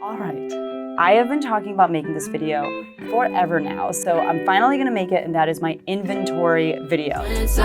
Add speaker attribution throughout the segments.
Speaker 1: All right, I have been talking about making this video forever now, so I'm finally gonna make it, and that is my inventory video. As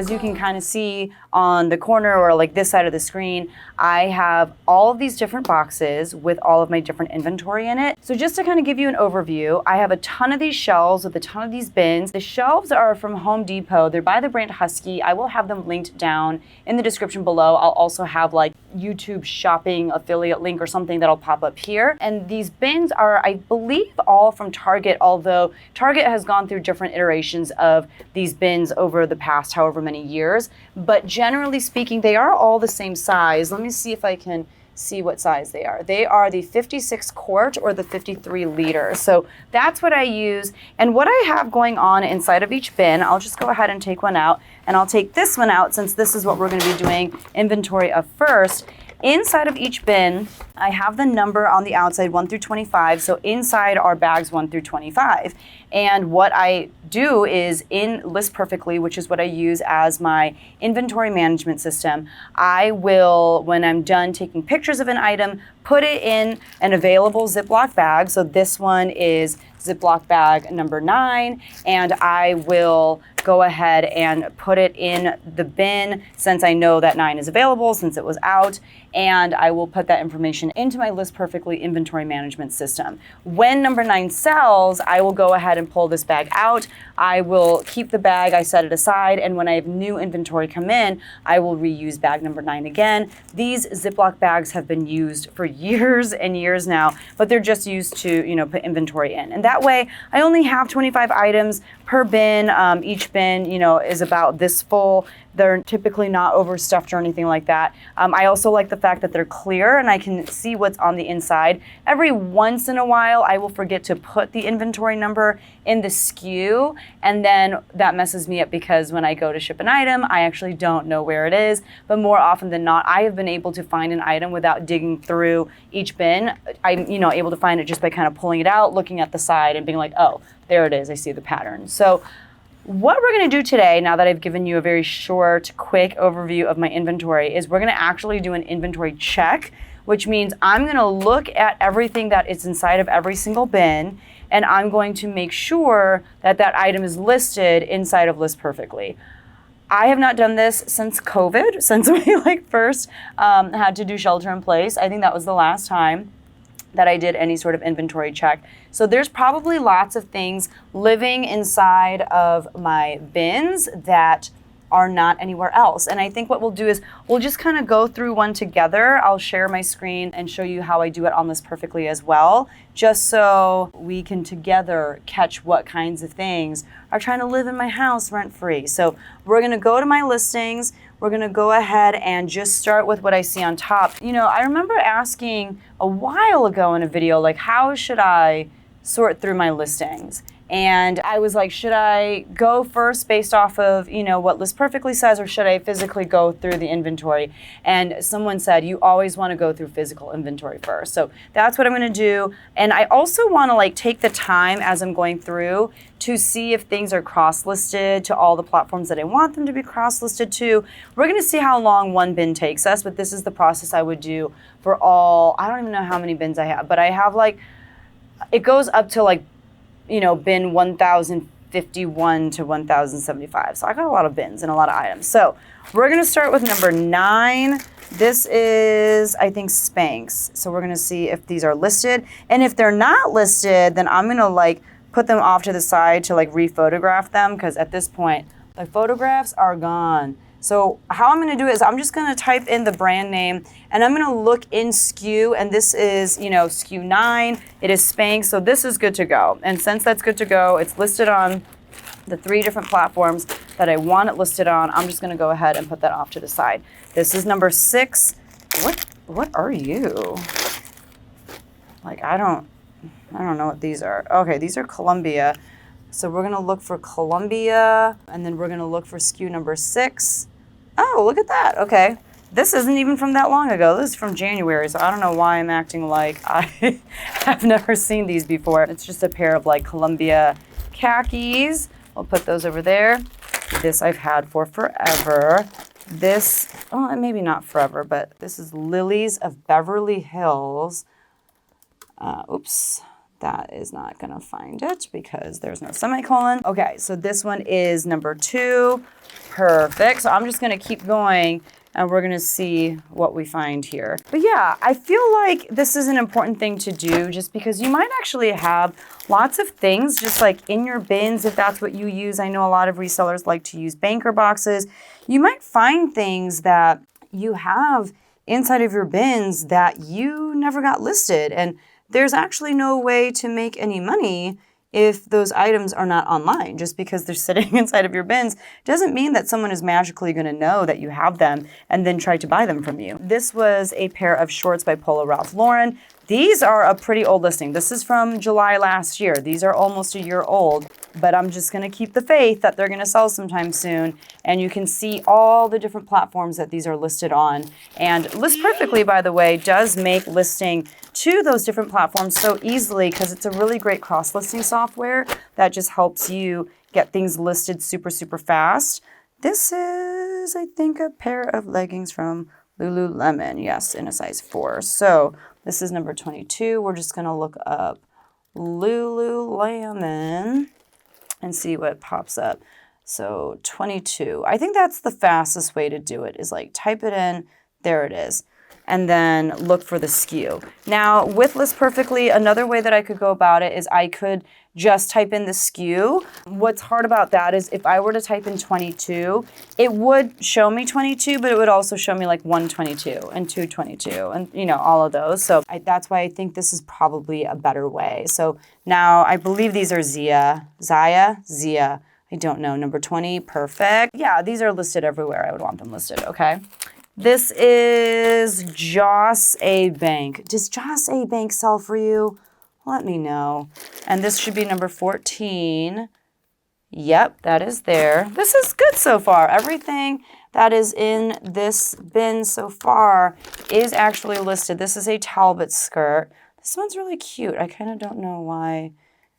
Speaker 1: you can kind of see on the corner or like this side of the screen, I have all of these different boxes with all of my different inventory in it. So just to kind of give you an overview, I have a ton of these shelves with a ton of these bins. The shelves are from Home Depot. They're by the brand Husky. I will have them linked down in the description below. I'll also have like YouTube shopping affiliate link or something that'll pop up here. And these bins are, I believe, all from Target, although Target has gone through different iterations of these bins over the past however many years. But generally speaking, they are all the same size. Let me see if I can see what size they are. They are the 56 quart or the 53 liter. So that's what I use. And what I have going on inside of each bin, I'll just go ahead and take one out, and I'll take this one out since this is what we're going to be doing inventory of first. Inside of each bin, I have the number on the outside, 1 through 25. So inside are bags 1 through 25. And what I do is in List Perfectly, which is what I use as my inventory management system, I will, when I'm done taking pictures of an item, put it in an available Ziploc bag. So this one is Ziploc bag number 9, and I will go ahead and put it in the bin since I know that 9 is available, since it was out, and I will put that information into my List Perfectly inventory management system. When number 9 sells, I will go ahead and pull this bag out. I will keep the bag, I set it aside, and when I have new inventory come in, I will reuse bag number 9 again. These Ziploc bags have been used for years and years now, but they're just used to, you know, put inventory in. And that way, I only have 25 items per bin. Each bin, you know, is about this full. They're typically not overstuffed or anything like that. I also like the fact that they're clear and I can see what's on the inside. Every once in a while, I will forget to put the inventory number in the SKU, and then that messes me up because when I go to ship an item, I actually don't know where it is. But more often than not, I have been able to find an item without digging through each bin. I'm, you know, able to find it just by kind of pulling it out, looking at the side and being like, oh, there it is, I see the pattern. So what we're gonna do today, now that I've given you a very short, quick overview of my inventory, is we're gonna actually do an inventory check, which means I'm gonna look at everything that is inside of every single bin, and I'm going to make sure that that item is listed inside of List Perfectly. I have not done this since COVID, since we like first had to do shelter in place. I think that was the last time that I did any sort of inventory check. So there's probably lots of things living inside of my bins that are not anywhere else. And I think what we'll do is we'll just kind of go through one together. I'll share my screen and show you how I do it on List Perfectly as well, just so we can together catch what kinds of things are trying to live in my house rent-free. So we're gonna go to my listings. We're gonna go ahead and just start with what I see on top. You know, I remember asking a while ago in a video, like, how should I sort through my listings? And I was like, should I go first based off of, you know, what List Perfectly says, or should I physically go through the inventory? And someone said, you always wanna go through physical inventory first. So that's what I'm gonna do. And I also wanna like take the time as I'm going through to see if things are cross-listed to all the platforms that I want them to be cross-listed to. We're gonna see how long one bin takes us, but this is the process I would do for all, I don't even know how many bins I have, but I have like, it goes up to like, you know, bin 1051 to 1075. So I got a lot of bins and a lot of items. So we're gonna start with number 9. This is, I think, Spanx. So we're gonna see if these are listed. And if they're not listed, then I'm gonna like put them off to the side to like re-photograph them, because at this point, the photographs are gone. So how I'm gonna do it is I'm just gonna type in the brand name and I'm gonna look in SKU, and this is, you know, SKU 9, it is Spanx, so this is good to go. And since that's good to go, it's listed on the 3 different platforms that I want it listed on, I'm just gonna go ahead and put that off to the side. This is number 6. What are you? Like, I don't know what these are. Okay, these are Columbia. So we're gonna look for Columbia, and then we're gonna look for SKU number 6. Oh, look at that, okay. This isn't even from that long ago. This is from January, so I don't know why I'm acting like I have never seen these before. It's just a pair of like Columbia khakis. I'll put those over there. This I've had for forever. This, oh, maybe not forever, but this is Lilies of Beverly Hills. Oops, that is not gonna find it because there's no semicolon. Okay, so this one is number 2. Perfect. So I'm just gonna keep going and we're gonna see what we find here. But yeah, I feel like this is an important thing to do just because you might actually have lots of things just like in your bins if that's what you use. I know a lot of resellers like to use banker boxes. You might find things that you have inside of your bins that you never got listed, and there's actually no way to make any money if those items are not online. Just because they're sitting inside of your bins doesn't mean that someone is magically going to know that you have them and then try to buy them from you. This was a pair of shorts by Polo Ralph Lauren. These are a pretty old listing. This is from July last year. These are almost a year old, but I'm just going to keep the faith that they're going to sell sometime soon. And you can see all the different platforms that these are listed on. And List Perfectly, by the way, does make listing to those different platforms so easily because it's a really great cross-listing software that just helps you get things listed super, super fast. This is, I think, a pair of leggings from Lululemon. Yes, in a size 4. So this is number 22. We're just going to look up Lululemon and see what pops up. So 22. I think that's the fastest way to do it is like type it in. There it is. And then look for the SKU. Now, with List Perfectly, another way that I could go about it is I could just type in the SKU. What's hard about that is if I were to type in 22, it would show me 22, but it would also show me like 122 and 222 and, you know, all of those. So that's why I think this is probably a better way. So now I believe these are Zia. I don't know. Number 20, perfect. Yeah, these are listed everywhere. I would want them listed, okay? This is Joss A. Bank. Does Joss A. Bank sell for you? Let me know. And this should be number 14. Yep, that is there. This is good so far. Everything that is in this bin so far is actually listed. This is a Talbot skirt. This one's really cute. I kind of don't know why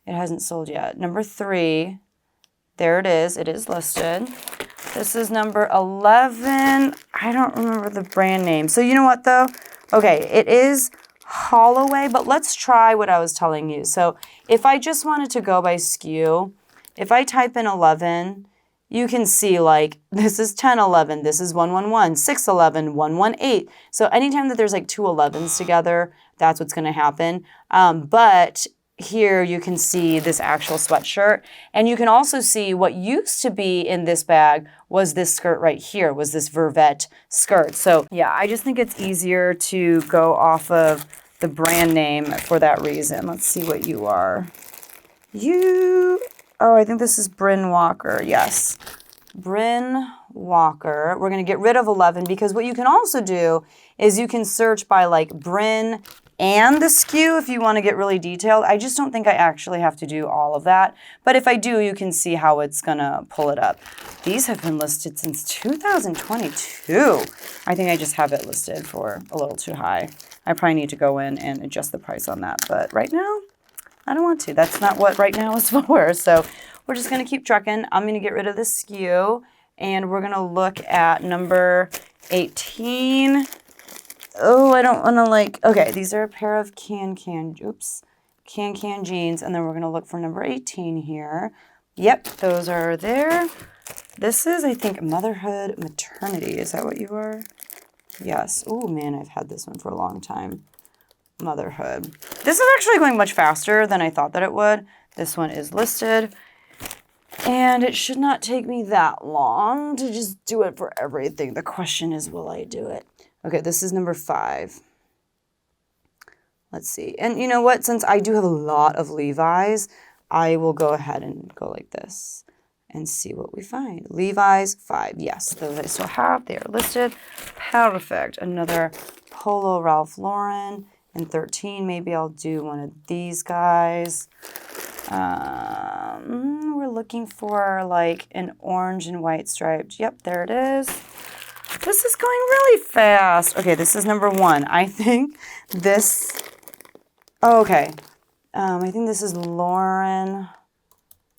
Speaker 1: it hasn't sold yet. Number 3. There it is. It is listed. This is number 11. I don't remember the brand name. So you know what though? Okay, it is Holloway, but let's try what I was telling you. So if I just wanted to go by SKU, if I type in 11, you can see like this is 1011, this is 111, 611, 118. So anytime that there's like 2 11s together, that's what's going to happen. But here you can see this actual sweatshirt, and you can also see what used to be in this bag was this skirt right here, was this Vervet skirt. So yeah, I just think it's easier to go off of the brand name for that reason. Let's see what you are. Oh, I think this is Bryn Walker. Yes, Bryn Walker. We're going to get rid of 11 because what you can also do is you can search by like Bryn and the SKU if you want to get really detailed. I just don't think I actually have to do all of that. But if I do, you can see how it's going to pull it up. These have been listed since 2022. I think I just have it listed for a little too high. I probably need to go in and adjust the price on that. But right now, I don't want to. That's not what right now is for. So we're just going to keep trucking. I'm going to get rid of the SKU. And we're going to look at number 18. Oh, I don't want to like, okay, these are a pair of can jeans, and then we're going to look for number 18 here. Yep, those are there. This is, I think, Motherhood Maternity. Is that what you are? Yes. Oh, man, I've had this one for a long time. Motherhood. This is actually going much faster than I thought that it would. This one is listed. And it should not take me that long to just do it for everything. The question is, will I do it? Okay, this is number 5. Let's see. And you know what? Since I do have a lot of Levi's, I will go ahead and go like this and see what we find. Levi's 5. Yes, those I still have. They are listed. Perfect. Another Polo Ralph Lauren in 13. Maybe I'll do one of these guys. We're looking for like an orange and white striped. Yep, there it is. This is going really fast. Okay, this is number 1. I think this, oh, okay. I think this is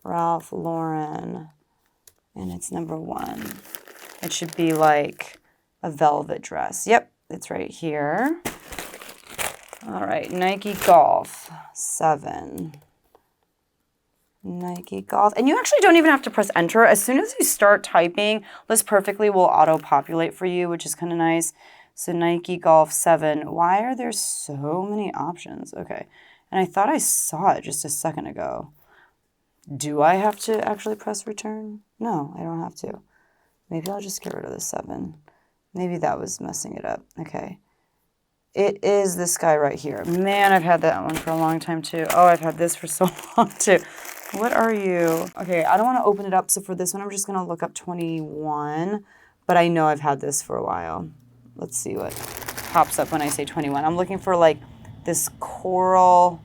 Speaker 1: Ralph Lauren, and it's number 1. It should be like a velvet dress. Yep, it's right here. All right, Nike Golf 7. Nike Golf. And you actually don't even have to press enter. As soon as you start typing, List Perfectly will auto-populate for you, which is kind of nice. So Nike Golf 7. Why are there so many options? Okay. And I thought I saw it just a second ago. Do I have to actually press return? No, I don't have to. Maybe I'll just get rid of the 7. Maybe that was messing it up. Okay. It is this guy right here. Man, I've had that one for a long time too. Oh, I've had this for so long too. What are you? Okay, I don't want to open it up. So for this one, I'm just going to look up 21. But I know I've had this for a while. Let's see what pops up when I say 21. I'm looking for like this coral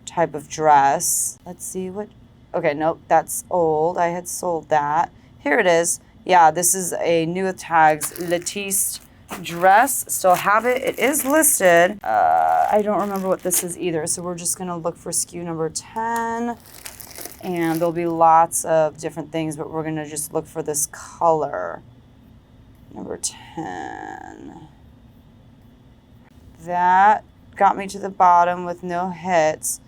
Speaker 1: type of dress. Let's see what. Okay, nope, that's old. I had sold that. Here it is. Yeah, this is a new with tags Latiste dress. Still have it. It is listed. I don't remember what this is either. So we're just going to look for SKU number 10. And there'll be lots of different things, but we're going to just look for this color. Number 10. That got me to the bottom with no hits.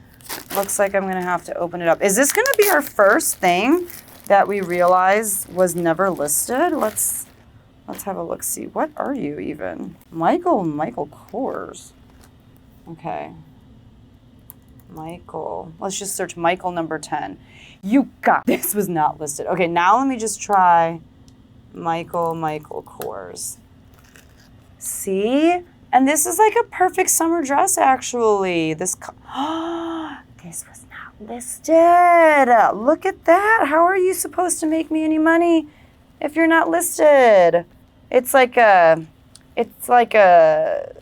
Speaker 1: Looks like I'm going to have to open it up. Is this going to be our first thing that we realize was never listed? Let's have a look. See, what are you even? Michael Kors. Okay. Michael. Let's just search Michael number 10. You got this was not listed. Okay, now let me just try Michael Kors. See? And this is like a perfect summer dress, actually. This was not listed. Look at that. How are you supposed to make me any money if you're not listed? It's like a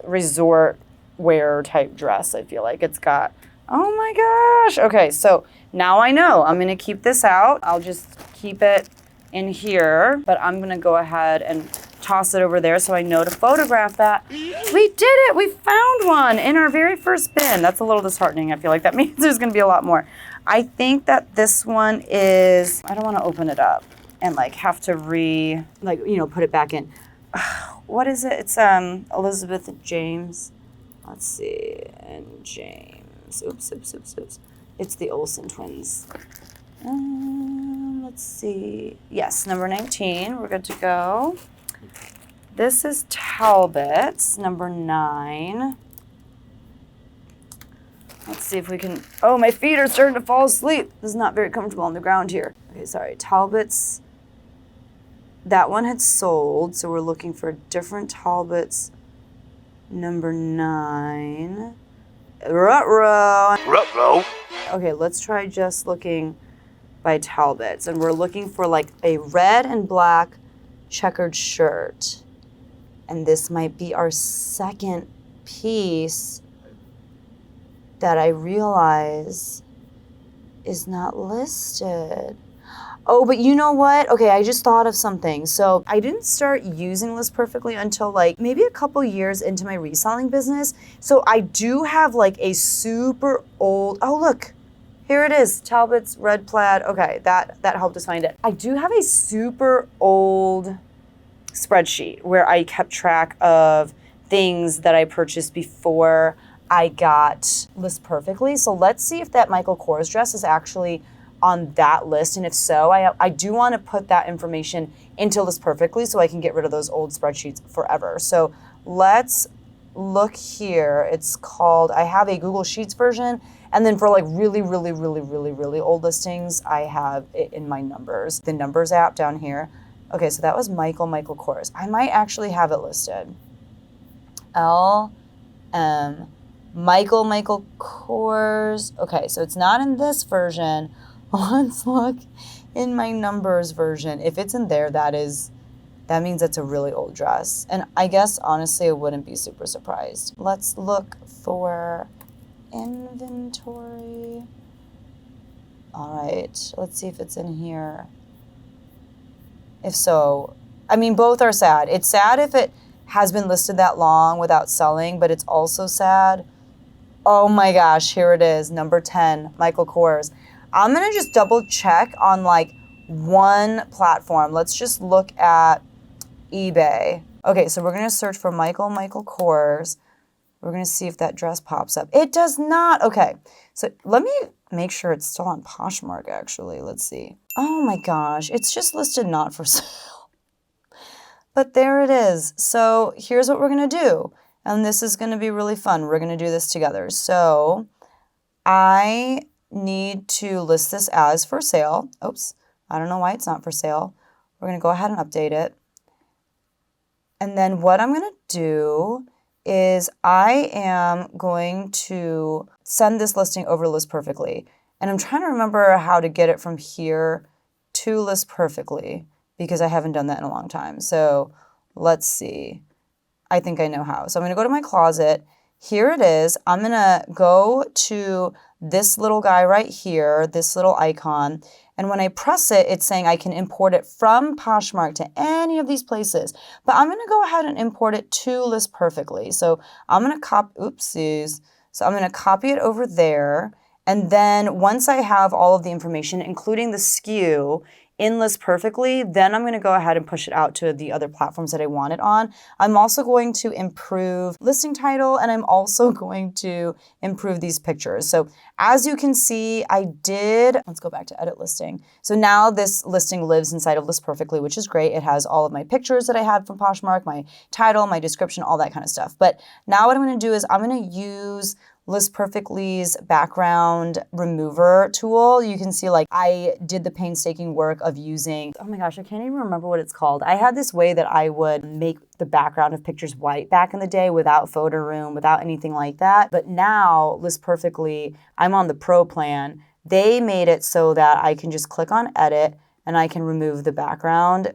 Speaker 1: resort wear type dress, I feel like. It's got, oh my gosh. Okay, so now I know. I'm going to keep this out. I'll just keep it in here, but I'm going to go ahead and toss it over there so I know to photograph that. We did it. We found one in our very first bin. That's a little disheartening. I feel like that means there's going to be a lot more. I think that this one is, I don't want to open it up and like have to put it back in. What is it? It's Elizabeth James. Let's see. And James. Oops. It's the Olsen twins. Let's see. Yes, number 19. We're good to go. This is Talbot's, number 9. Let's see if we can, oh, my feet are starting to fall asleep. This is not very comfortable on the ground here. Okay, sorry, Talbot's, that one had sold, so we're looking for a different Talbot's, number 9. Ruh-roh. Okay, let's try just looking by Talbot's, and we're looking for like a red and black checkered shirt. And this might be our second piece that I realize is not listed. Oh, but you know what? Okay, I just thought of something. So I didn't start using List Perfectly until like maybe a couple years into my reselling business. So I do have like a super old, oh look, here it is, Talbot's red plaid. Okay, that helped us find it. I do have a super old spreadsheet where I kept track of things that I purchased before I got List Perfectly. So let's see if that Michael Kors dress is actually on that list. And if so, I do want to put that information into List Perfectly so I can get rid of those old spreadsheets forever. So let's look here. It's called, I have a Google Sheets version. And then for like really old listings, I have it in my Numbers, the Numbers app down here. Okay, so that was Michael Kors. I might actually have it listed. Michael Kors. Okay, so it's not in this version. Let's look in my Numbers version. If it's in there, that means it's a really old dress. And I guess, honestly, I wouldn't be super surprised. Let's look for inventory. All right, let's see if it's in here. If so, I mean, both are sad. It's sad if it has been listed that long without selling, but it's also sad. Oh my gosh, here it is, number 10, Michael Kors. I'm gonna just double check on like one platform. Let's just look at eBay. Okay, so we're gonna search for Michael Kors. We're gonna see if that dress pops up. It does not. Okay, so let me make sure it's still on Poshmark actually. Let's see. Oh my gosh, it's just listed not for sale. But there it is. So here's what we're gonna do. And this is gonna be really fun. We're gonna do this together. So I need to list this as for sale. Oops, I don't know why it's not for sale. We're gonna go ahead and update it. And then what I'm gonna do is I am going to send this listing over to List Perfectly. And I'm trying to remember how to get it from here to List Perfectly because I haven't done that in a long time. So let's see. I think I know how. So I'm gonna go to my closet. Here it is. I'm gonna go to this little guy right here, this little icon. And when I press it, it's saying I can import it from Poshmark to any of these places. But I'm gonna go ahead and import it to List Perfectly. So I'm gonna oopsies. So I'm gonna copy it over there. And then once I have all of the information, including the SKU, in List Perfectly, then I'm gonna go ahead and push it out to the other platforms that I want it on. I'm also going to improve listing title and I'm also going to improve these pictures. So as you can see, let's go back to edit listing. So now this listing lives inside of List Perfectly, which is great. It has all of my pictures that I had from Poshmark, my title, my description, all that kind of stuff. But now what I'm gonna do is I'm gonna use List Perfectly's background remover tool. You can see like I did the painstaking work of using, oh my gosh, I can't even remember what it's called. I had this way that I would make the background of pictures white back in the day without photo room, without anything like that. But now List Perfectly, I'm on the pro plan. They made it so that I can just click on edit and I can remove the background.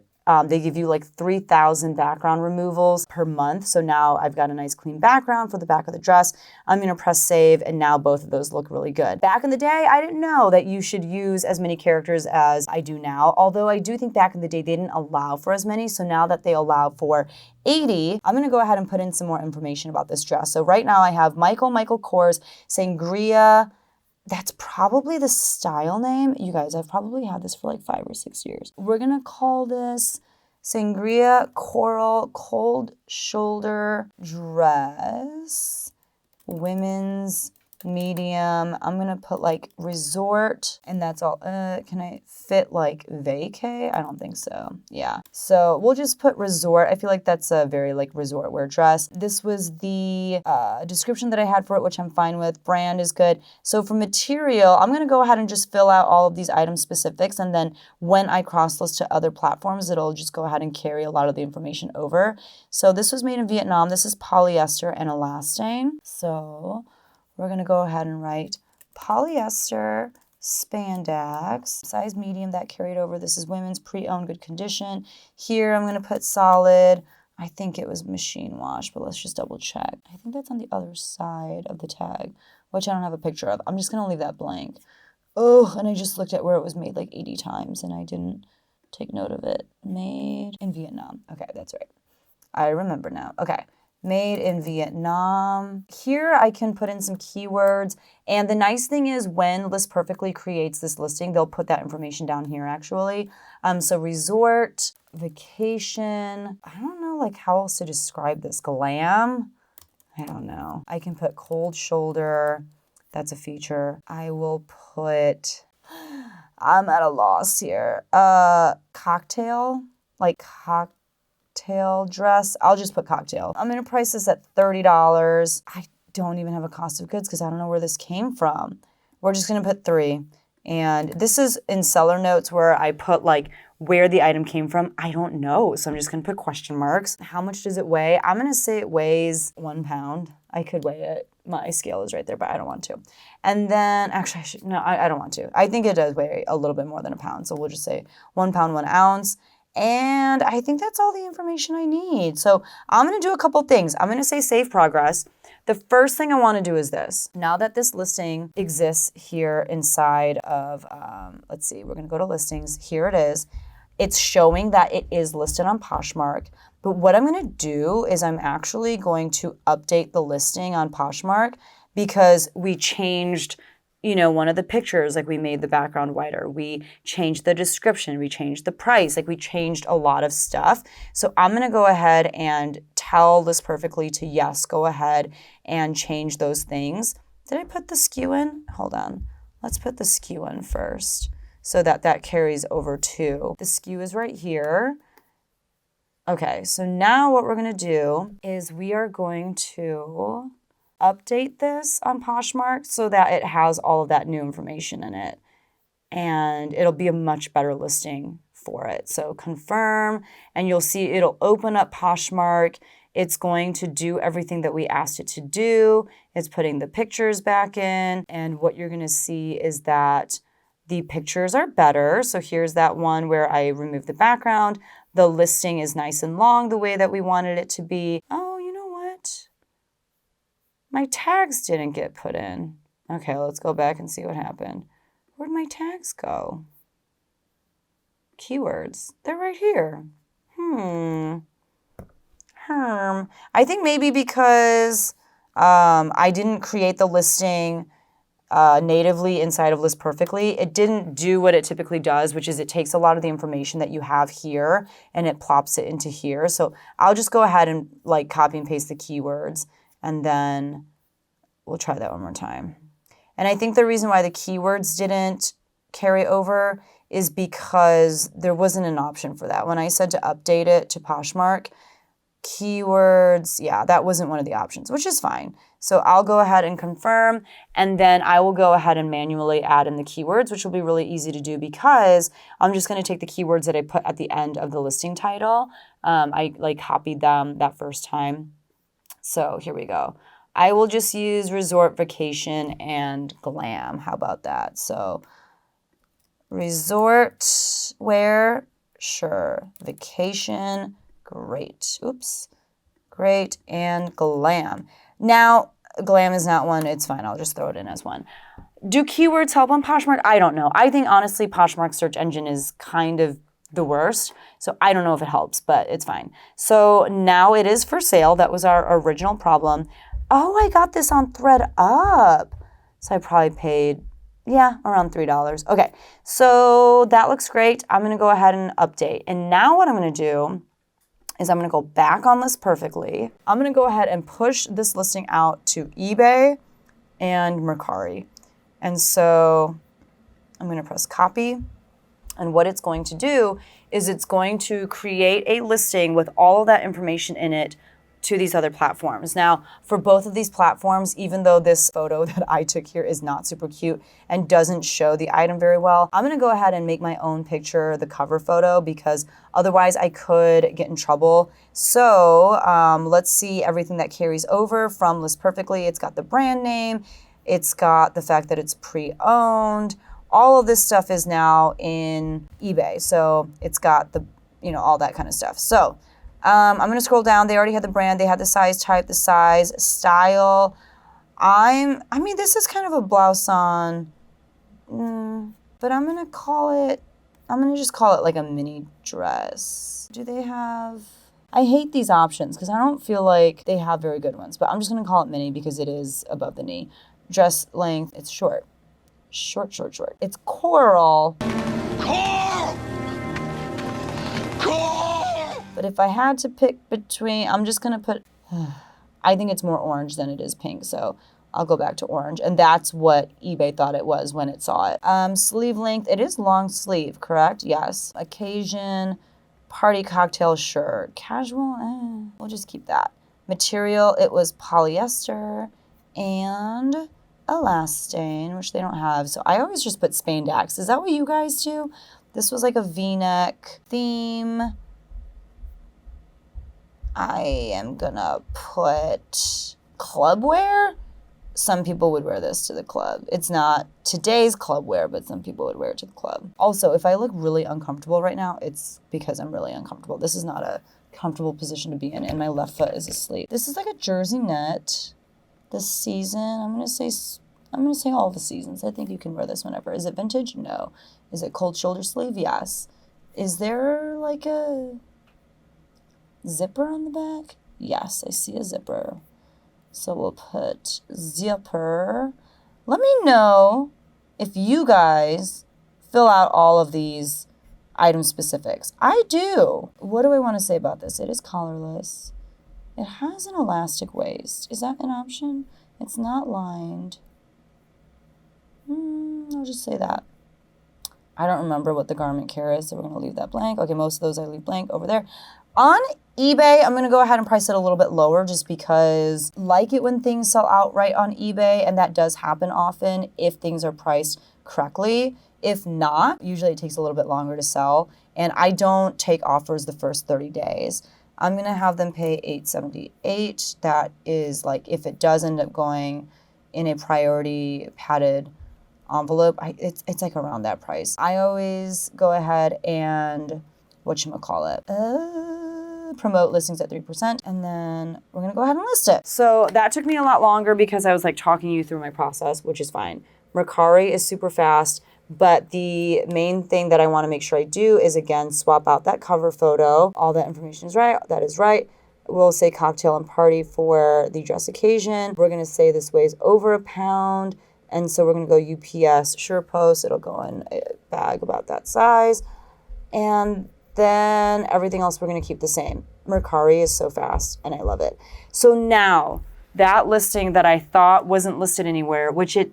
Speaker 1: They give you like 3,000 background removals per month. So now I've got a nice clean background for the back of the dress. I'm gonna press save and now both of those look really good. Back in the day, I didn't know that you should use as many characters as I do now. Although I do think back in the day, they didn't allow for as many. So now that they allow for 80, I'm gonna go ahead and put in some more information about this dress. So right now I have Michael Kors Sangria. That's probably the style name. You guys, I've probably had this for like 5 or 6 years. We're gonna call this Sangria Coral Cold Shoulder Dress, women's medium. I'm gonna put like resort and that's all. Can I fit like vacay? I don't think so. Yeah. So we'll just put resort. I feel like that's a very like resort wear dress. This was the description that I had for it, which I'm fine with. Brand is good. So for material, I'm gonna go ahead and just fill out all of these item specifics. And then when I cross list to other platforms, it'll just go ahead and carry a lot of the information over. So this was made in Vietnam. This is polyester and elastane. So we're gonna go ahead and write polyester spandex, size medium, that carried over. This is women's, pre-owned, good condition. Here I'm gonna put solid. I think it was machine wash, but let's just double check. I think that's on the other side of the tag, which I don't have a picture of. I'm just gonna leave that blank. Oh, and I just looked at where it was made like 80 times and I didn't take note of it. Made in Vietnam. Okay, that's right. I remember now. Okay. Made in Vietnam. Here I can put in some keywords. And the nice thing is when List Perfectly creates this listing, they'll put that information down here actually. So resort, vacation. I don't know like how else to describe this. Glam. I don't know. I can put cold shoulder. That's a feature. I will put, I'm at a loss here. Cocktail, like cocktail dress. I'll just put cocktail. I'm gonna price this at $30. I don't even have a cost of goods because I don't know where this came from. We're just gonna put 3. And this is in seller notes where I put like where the item came from. I don't know. So I'm just gonna put question marks. How much does it weigh? I'm gonna say it weighs 1 pound. I could weigh it. My scale is right there, but I don't want to. And then, actually, I don't want to. I think it does weigh a little bit more than 1 pound. So we'll just say 1 pound, 1 ounce. And I think that's all the information I need. So I'm gonna do a couple things. I'm gonna say save progress. The first thing I wanna do is this. Now that this listing exists here inside of, let's see, we're gonna go to listings. Here it is. It's showing that it is listed on Poshmark. But what I'm gonna do is I'm actually going to update the listing on Poshmark because we changed one of the pictures, like we made the background whiter, we changed the description, we changed the price, like we changed a lot of stuff. So I'm going to go ahead and tell List Perfectly to, yes, go ahead and change those things. Did I put the SKU in? Hold on. Let's put the SKU in first so that carries over too. The SKU is right here. Okay, so now what we're going to do is we are going to update this on Poshmark so that it has all of that new information in it. And it'll be a much better listing for it. So confirm, and you'll see it'll open up Poshmark. It's going to do everything that we asked it to do. It's putting the pictures back in. And what you're going to see is that the pictures are better. So here's that one where I removed the background. The listing is nice and long the way that we wanted it to be. Oh, you know what? My tags didn't get put in. Okay, let's go back and see what happened. Where'd my tags go? Keywords. They're right here. I think maybe because I didn't create the listing natively inside of List Perfectly, it didn't do what it typically does, which is it takes a lot of the information that you have here and it plops it into here. So I'll just go ahead and like copy and paste the keywords, and then we'll try that one more time. And I think the reason why the keywords didn't carry over is because there wasn't an option for that. When I said to update it to Poshmark, keywords, yeah, that wasn't one of the options, which is fine. So I'll go ahead and confirm, and then I will go ahead and manually add in the keywords, which will be really easy to do because I'm just going to take the keywords that I put at the end of the listing title. I like copied them that first time. So here we go. I will just use resort, vacation, and glam. How about that? So resort wear, sure. Vacation, great. Oops. Great. And glam. Now, glam is not one. It's fine. I'll just throw it in as one. Do keywords help on Poshmark? I don't know. I think, honestly, Poshmark's search engine is kind of the worst. So I don't know if it helps, but it's fine. So now it is for sale. That was our original problem. Oh, I got this on ThredUp. So I probably paid, around $3. Okay, so that looks great. I'm going to go ahead and update. And now what I'm going to do is I'm going to go back on List Perfectly. I'm going to go ahead and push this listing out to eBay and Mercari. And so I'm going to press copy. And what it's going to do is it's going to create a listing with all of that information in it to these other platforms. Now, for both of these platforms, even though this photo that I took here is not super cute and doesn't show the item very well, I'm gonna go ahead and make my own picture the cover photo because otherwise I could get in trouble. So let's see everything that carries over from List Perfectly. It's got the brand name, it's got the fact that it's pre-owned. All of this stuff is now in eBay. So it's got the, all that kind of stuff. So I'm going to scroll down. They already had the brand. They had the size type, the size, style. I mean, this is kind of a blouse on, but I'm going to just call it like a mini dress. Do they have, I hate these options because I don't feel like they have very good ones, but I'm just going to call it mini because it is above the knee. Dress length, it's short. Short. It's coral. Coral! But if I had to pick between, I'm just going to put, I think it's more orange than it is pink. So I'll go back to orange. And that's what eBay thought it was when it saw it. Sleeve length, it is long sleeve, correct? Yes. Occasion, party cocktail, sure. Casual, we'll just keep that. Material, it was polyester and elastane, which they don't have. So I always just put spandex. Is that what you guys do? This was like a V-neck theme. I am gonna put club wear. Some people would wear this to the club. It's not today's club wear, but some people would wear it to the club. Also, if I look really uncomfortable right now, it's because I'm really uncomfortable. This is not a comfortable position to be in, and my left foot is asleep. This is like a jersey knit. This season, I'm gonna say all the seasons. I think you can wear this whenever. Is it vintage? No. Is it cold shoulder sleeve? Yes. Is there like a zipper on the back? Yes, I see a zipper. So we'll put zipper. Let me know if you guys fill out all of these item specifics. I do. What do I want to say about this? It is collarless. It has an elastic waist. Is that an option? It's not lined. I'll just say that. I don't remember what the garment care is, so we're going to leave that blank. Okay, most of those I leave blank over there. On eBay, I'm going to go ahead and price it a little bit lower just because like it when things sell outright on eBay, and that does happen often if things are priced correctly. If not, usually it takes a little bit longer to sell, and I don't take offers the first 30 days. I'm going to have them pay $8.78. That is like if it does end up going in a priority padded envelope, it's like around that price. I always go ahead and promote listings at 3%, and then we're gonna go ahead and list it. So that took me a lot longer because I was like talking you through my process, which is fine. Mercari is super fast, but the main thing that I wanna make sure I do is, again, swap out that cover photo. All that information is right, that is right. We'll say cocktail and party for the dress occasion. We're gonna say this weighs over a pound, and so we're gonna go UPS SurePost. It'll go in a bag about that size. And then everything else we're gonna keep the same. Mercari is so fast and I love it. So now that listing that I thought wasn't listed anywhere, which it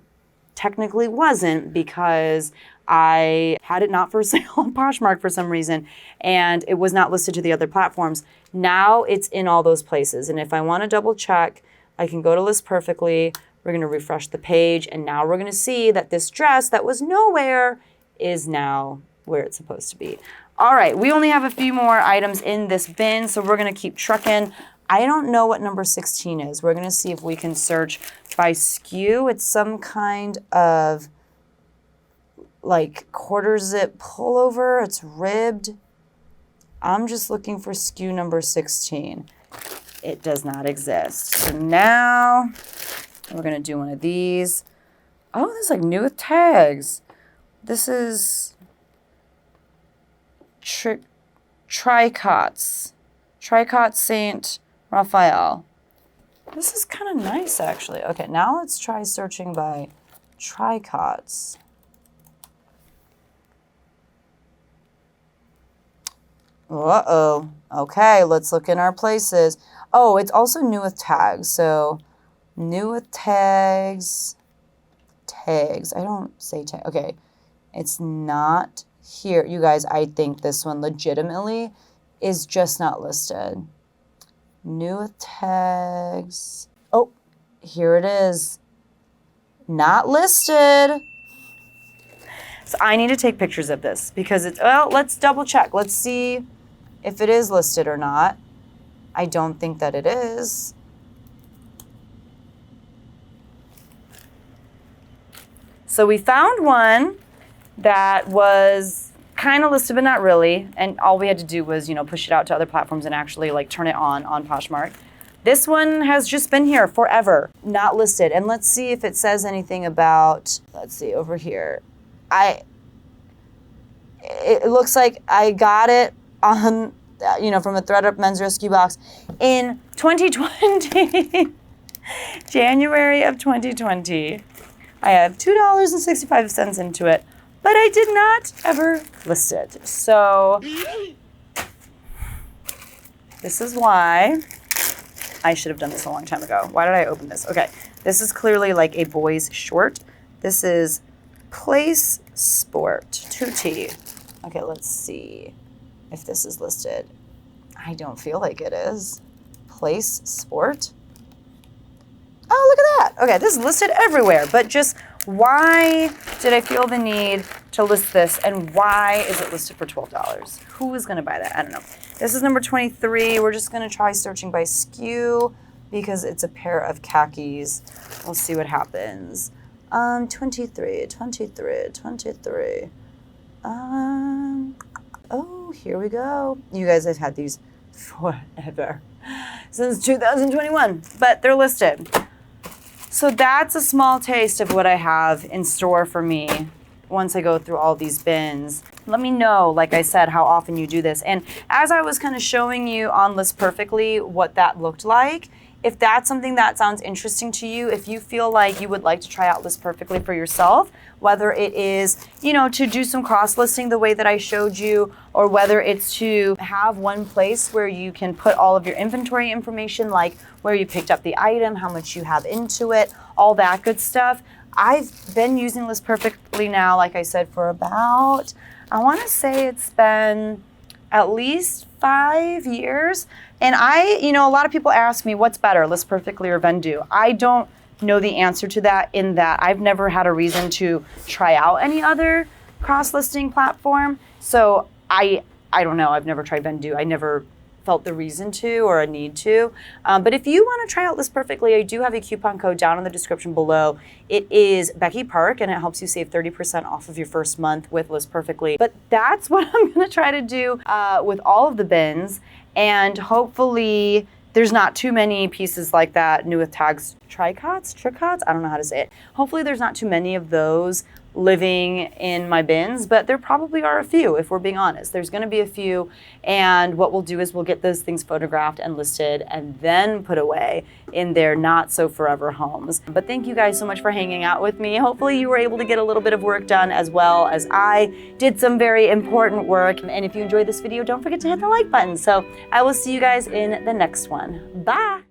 Speaker 1: technically wasn't because I had it not for sale on Poshmark for some reason, and it was not listed to the other platforms. Now it's in all those places. And if I wanna double check, I can go to List Perfectly. We're gonna refresh the page, and now we're gonna see that this dress that was nowhere is now where it's supposed to be. All right, we only have a few more items in this bin, so we're gonna keep trucking. I don't know what number 16 is. We're gonna see if we can search by SKU. It's some kind of like quarter zip pullover. It's ribbed. I'm just looking for SKU number 16. It does not exist. So now we're gonna do one of these. Oh, this is like new with tags. This is Tricot Saint Raphael. This is kind of nice, actually. Okay, now let's try searching by tricots. Uh-oh. Okay, let's look in our places. Oh, it's also new with tags. So new with tags. Tags. I don't say tag. Okay, it's not here. You guys, I think this one legitimately is just not listed. New with tags. Oh, here it is. Not listed. So I need to take pictures of this because it's, well, let's double check. Let's see if it is listed or not. I don't think that it is. So we found one that was kind of listed, but not really. And all we had to do was, you know, push it out to other platforms and actually like turn it on Poshmark. This one has just been here forever, not listed. And let's see if it says anything about, let's see over here. It looks like I got it on, you know, from a ThredUp men's rescue box in 2020, January of 2020. I have $2.65 into it, but I did not ever list it. So this is why I should have done this a long time ago. Why did I open this? Okay, this is clearly like a boy's short. This is Place Sport 2T. Okay, let's see if this is listed. I don't feel like it is. Place Sport. Oh, look at that. Okay, this is listed everywhere, but just why did I feel the need to list this, and why is it listed for $12? Who is gonna buy that? I don't know. This is number 23. We're just gonna try searching by SKU because it's a pair of khakis. We'll see what happens. 23. Oh, here we go. You guys have had these forever, since 2021, but they're listed. So that's a small taste of what I have in store for me once I go through all these bins. Let me know, like I said, how often you do this. And as I was kind of showing you on List Perfectly what that looked like, if that's something that sounds interesting to you, if you feel like you would like to try out List Perfectly for yourself, whether it is, you know, to do some cross-listing the way that I showed you, or whether it's to have one place where you can put all of your inventory information, like where you picked up the item, how much you have into it, all that good stuff. I've been using List Perfectly now, like I said, for about, I want to say it's been at least 5 years. And you know, a lot of people ask me, what's better, List Perfectly or Vendue? I don't know the answer to that, in that I've never had a reason to try out any other cross-listing platform. So I don't know, I've never tried Vendue. I never felt the reason to or a need to. But if you want to try out List Perfectly, I do have a coupon code down in the description below. It is BECKYPARK, and it helps you save 30% off of your first month with List Perfectly. But that's what I'm going to try to do with all of the bins. And hopefully there's not too many pieces like that, new with tags, tricots, I don't know how to say it. Hopefully there's not too many of those living in my bins, but there probably are a few, if we're being honest. There's going to be a few, and what we'll do is we'll get those things photographed and listed and then put away in their not so forever homes. But thank you guys so much for hanging out with me. Hopefully you were able to get a little bit of work done, as well as I did some very important work. And if you enjoyed this video, don't forget to hit the like button. So I will see you guys in the next one. Bye.